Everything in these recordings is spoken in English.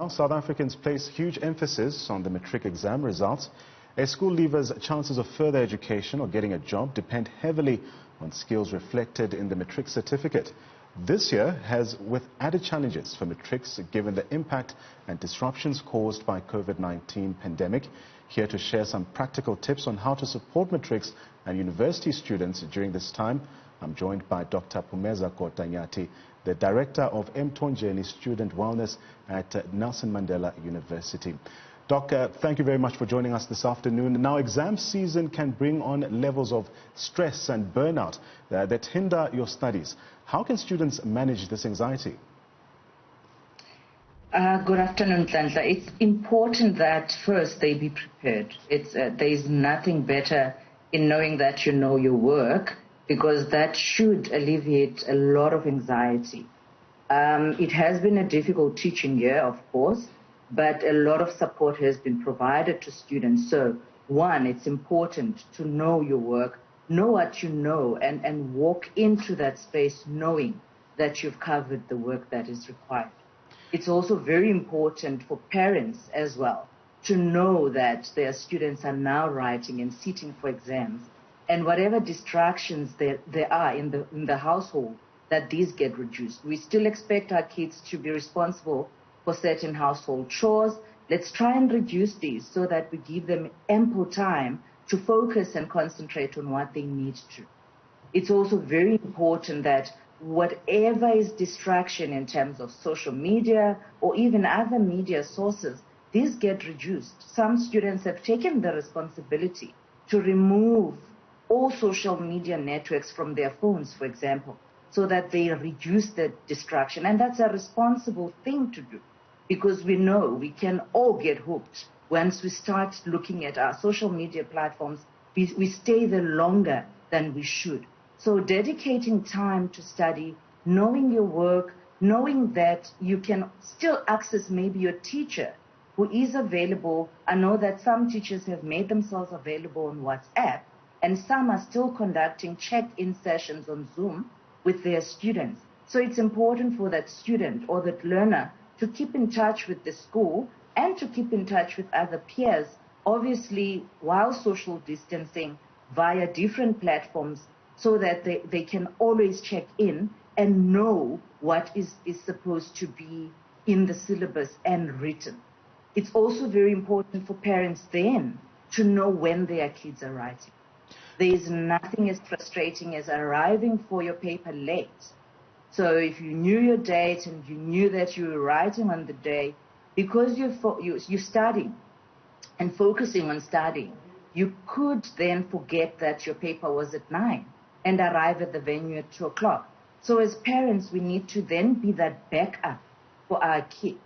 Now, South Africans place huge emphasis on the matric exam results. A school leaver's chances of further education or getting a job depend heavily on skills reflected in the matric certificate. This year has with added challenges for matrics given the impact and disruptions caused by COVID-19 pandemic. Here to share some practical tips on how to support matrics and university students during this time, I'm joined by Dr. Phumeza Kota-Nyati, the Director of Emthonjeni Student Wellness at Nelson Mandela University. Doc, thank you very much for joining us this afternoon. Now, exam season can bring on levels of stress and burnout that hinder your studies. How can students manage this anxiety? Good afternoon, Tlantla. It's important that first they be prepared. There is nothing better in knowing that you know your work, because that should alleviate a lot of anxiety. It has been a difficult teaching year, of course, but a lot of support has been provided to students. So, one, it's important to know your work, know what you know, and walk into that space knowing that you've covered the work that is required. It's also very important for parents as well to know that their students are now writing and sitting for exams, and whatever distractions there are in the household, that these get reduced. We still expect our kids to be responsible for certain household chores. Let's try and reduce these so that we give them ample time to focus and concentrate on what they need to. It's also very important that whatever is distraction in terms of social media or even other media sources, these get reduced. Some students have taken the responsibility to remove all social media networks from their phones, for example, so that they reduce the distraction. And that's a responsible thing to do, because we know we can all get hooked. Once we start looking at our social media platforms, we stay there longer than we should. So dedicating time to study, knowing your work, knowing that you can still access maybe your teacher who is available. I know that some teachers have made themselves available on WhatsApp, and some are still conducting check-in sessions on Zoom with their students. So it's important for that student or that learner to keep in touch with the school and to keep in touch with other peers, obviously while social distancing via different platforms, so that they can always check in and know what is supposed to be in the syllabus and written. It's also very important for parents then to know when their kids are writing. There is nothing as frustrating as arriving for your paper late. So if you knew your date and you knew that you were writing on the day, because you're studying and focusing on studying, you could then forget that your paper was at 9 and arrive at the venue at 2 o'clock. So as parents, we need to then be that backup for our kids.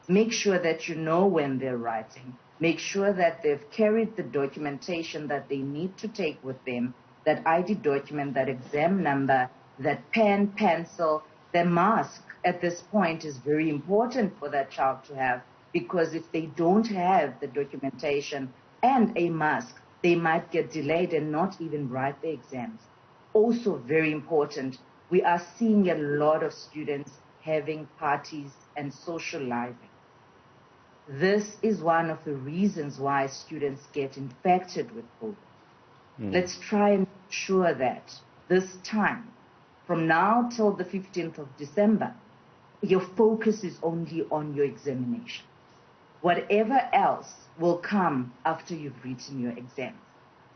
Make sure that you know when they're writing. Make sure that they've carried the documentation that they need to take with them, that ID document, that exam number, that pen, pencil. The mask at this point is very important for that child to have, because if they don't have the documentation and a mask, they might get delayed and not even write the exams. Also very important, we are seeing a lot of students having parties and socializing. This is one of the reasons why students get infected with COVID. Let's try and ensure that this time, from now till the 15th of December, your focus is only on your examination. Whatever else will come after you've written your exams.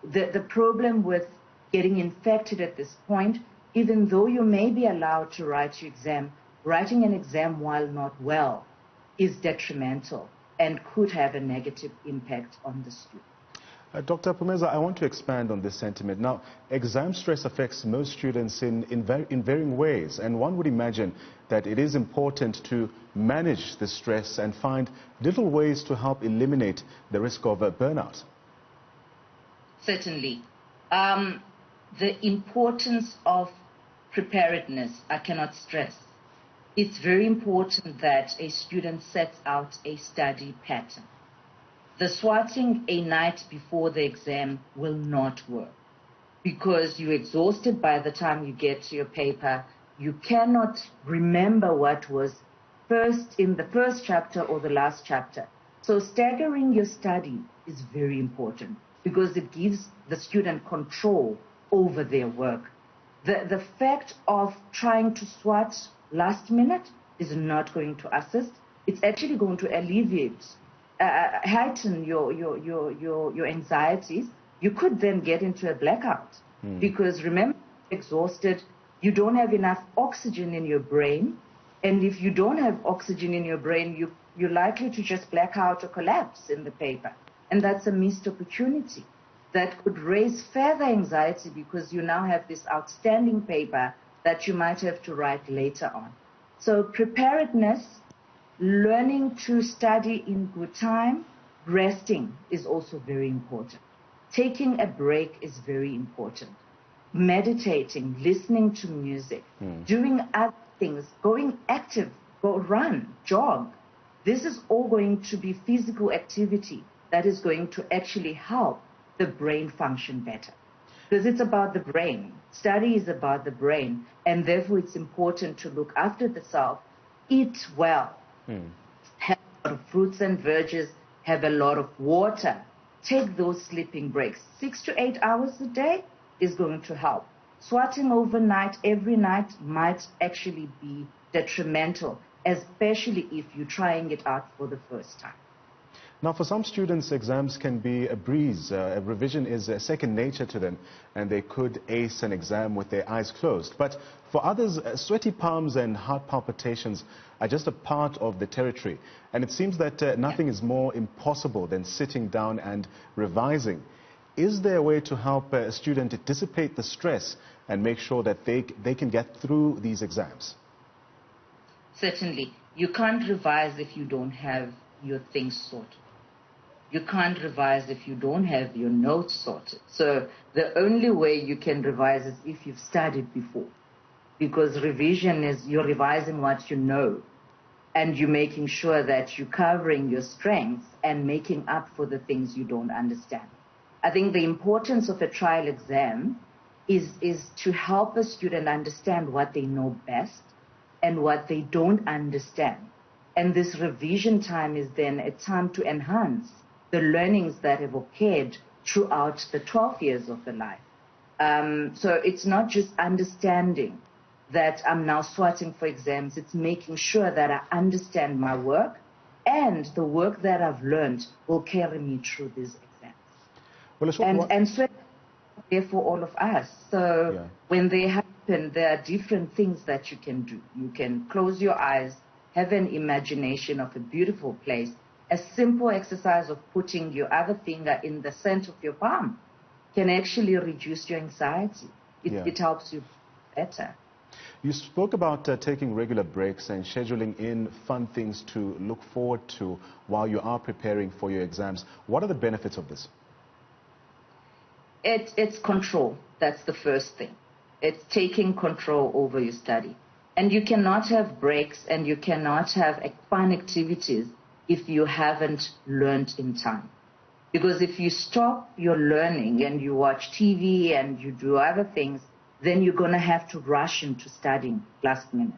The problem with getting infected at this point, even though you may be allowed to write your exam, writing an exam while not well is detrimental and could have a negative impact on the student. Dr. Phumeza, I want to expand on this sentiment. Now, exam stress affects most students in varying ways, and one would imagine that it is important to manage the stress and find little ways to help eliminate the risk of burnout. Certainly. The importance of preparedness, I cannot stress. It's very important that a student sets out a study pattern. The swatting a night before the exam will not work, because you're exhausted by the time you get to your paper. You cannot remember what was in the first chapter or the last chapter. So staggering your study is very important because it gives the student control over their work. The fact of trying to swat last minute is not going to assist. It's actually going to alleviate, heighten your anxieties. You could then get into a blackout because remember, exhausted, you don't have enough oxygen in your brain. And if you don't have oxygen in your brain, you're likely to just black out or collapse in the paper. And that's a missed opportunity that could raise further anxiety because you now have this outstanding paper that you might have to write later on. So preparedness, learning to study in good time, resting is also very important. Taking a break is very important. Meditating, listening to music, doing other things, going active, go run, jog. This is all going to be physical activity that is going to actually help the brain function better. Because it's about the brain. Study is about the brain, and therefore it's important to look after the self, eat well, have a lot of fruits and veggies, have a lot of water, take those sleeping breaks. 6 to 8 hours a day is going to help. Swatting overnight, every night, might actually be detrimental, especially if you're trying it out for the first time. Now, for some students, exams can be a breeze. Revision is second nature to them, and they could ace an exam with their eyes closed. But for others, sweaty palms and heart palpitations are just a part of the territory. And it seems that nothing is more impossible than sitting down and revising. Is there a way to help a student dissipate the stress and make sure that they can get through these exams? Certainly. You can't revise if you don't have your things sorted. You can't revise if you don't have your notes sorted. So the only way you can revise is if you've studied before. Because revision is you're revising what you know. And you're making sure that you're covering your strengths and making up for the things you don't understand. I think the importance of a trial exam is to help a student understand what they know best and what they don't understand. And this revision time is then a time to enhance the learnings that have occurred throughout the 12 years of the life. So it's not just understanding that I'm now swatting for exams. It's making sure that I understand my work and the work that I've learned will carry me through these exams. Well, and sweat is there for all of us. So when they happen, there are different things that you can do. You can close your eyes, have an imagination of a beautiful place. A simple exercise of putting your other finger in the center of your palm can actually reduce your anxiety. It helps you better. You spoke about taking regular breaks and scheduling in fun things to look forward to while you are preparing for your exams. What are the benefits of this? It's control. That's the first thing. It's taking control over your study. And you cannot have breaks and you cannot have fun activities if you haven't learned in time. Because if you stop your learning and you watch TV and you do other things, then you're going to have to rush into studying last minute.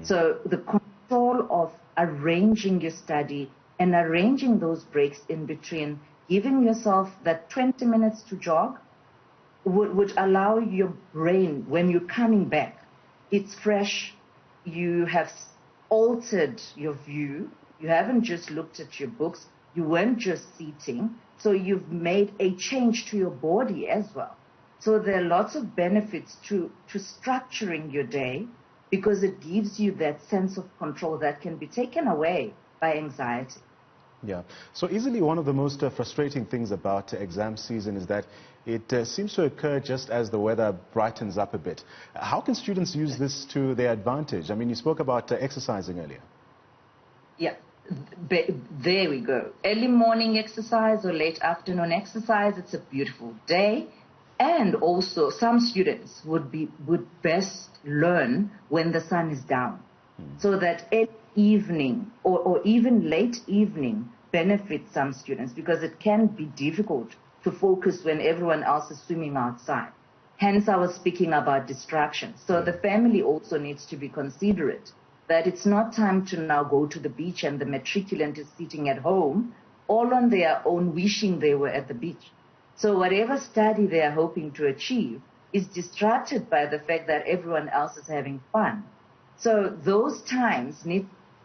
So the control of arranging your study and arranging those breaks in between, giving yourself that 20 minutes to jog, would allow your brain, when you're coming back, it's fresh, you have altered your view, you haven't just looked at your books, you weren't just sitting, so you've made a change to your body as well. So there are lots of benefits to structuring your day because it gives you that sense of control that can be taken away by anxiety. Yeah. So easily one of the most frustrating things about exam season is that it seems to occur just as the weather brightens up a bit. How can students use this to their advantage? I mean, you spoke about exercising earlier. Yeah, there we go. Early morning exercise or late afternoon exercise, it's a beautiful day. And also some students would best learn when the sun is down. So that early evening or even late evening benefits some students because it can be difficult to focus when everyone else is swimming outside. Hence I was speaking about distractions. So the family also needs to be considerate that it's not time to now go to the beach and the matriculant is sitting at home all on their own wishing they were at the beach. So whatever study they are hoping to achieve is distracted by the fact that everyone else is having fun. So those times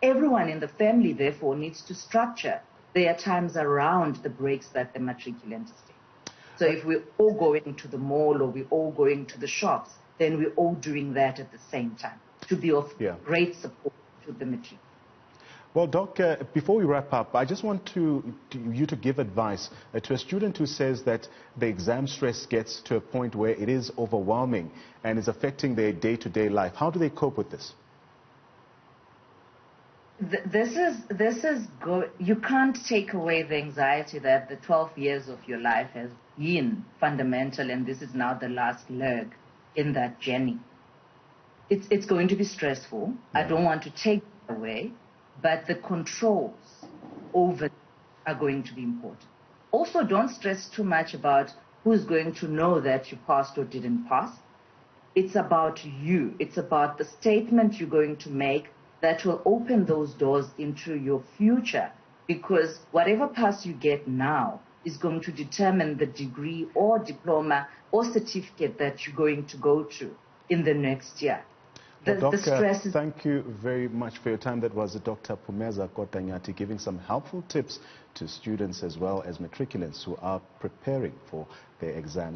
everyone in the family therefore needs to structure their times around the breaks that the matriculant is taking. So if we're all going to the mall or we're all going to the shops, then we're all doing that at the same time to be of great support to the matric. Well, Doc, before we wrap up, I just want you to give advice to a student who says that the exam stress gets to a point where it is overwhelming and is affecting their day-to-day life. How do they cope with this? You can't take away the anxiety that the 12 years of your life has been fundamental, and this is now the last leg in that journey. It's going to be stressful. Yeah. I don't want to take it away, but the controls over are going to be important. Also, don't stress too much about who's going to know that you passed or didn't pass. It's about you. It's about the statement you're going to make that will open those doors into your future, because whatever pass you get now is going to determine the degree or diploma or certificate that you're going to go to in the next year. The stress is... Thank you very much for your time. That was Dr. Phumeza Kota-Nyati giving some helpful tips to students as well as matriculants who are preparing for their exams.